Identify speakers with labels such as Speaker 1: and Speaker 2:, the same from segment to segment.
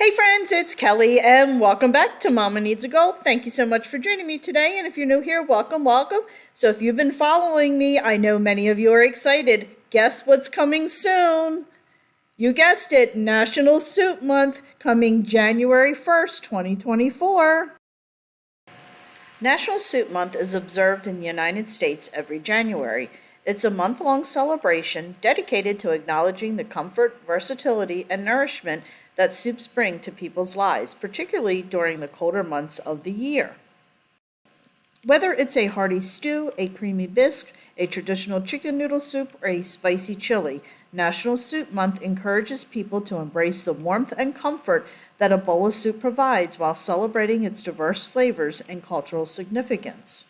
Speaker 1: Hey friends, it's Kelly and welcome back to Mama Needs a Goal. Thank you so much for joining me today, and if you're new here, welcome. So if you've been following me, I know many of you are excited. Guess what's coming soon? You guessed it, National Soup Month, coming January 1st, 2024. National Soup Month is observed in the United States every January. It's a month-long celebration dedicated to acknowledging the comfort, versatility, and nourishment that soups bring to people's lives, particularly during the colder months of the year. Whether it's a hearty stew, a creamy bisque, a traditional chicken noodle soup, or a spicy chili, National Soup Month encourages people to embrace the warmth and comfort that a bowl of soup provides while celebrating its diverse flavors and cultural significance.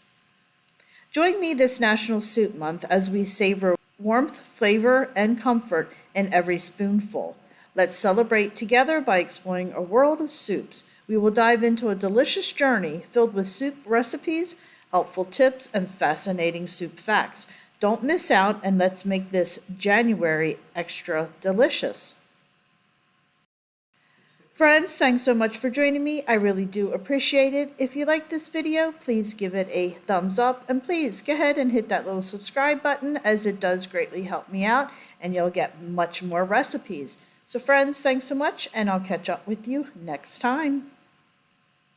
Speaker 1: Join me this National Soup Month as we savor warmth, flavor, and comfort in every spoonful. Let's celebrate together by exploring a world of soups. We will dive into a delicious journey filled with soup recipes, helpful tips, and fascinating soup facts. Don't miss out, and let's make this January extra delicious. Friends, thanks so much for joining me. I really do appreciate it. If you like this video, please give it a thumbs up, and please go ahead and hit that little subscribe button, as it does greatly help me out and you'll get much more recipes. So friends, thanks so much, and I'll catch up with you next time.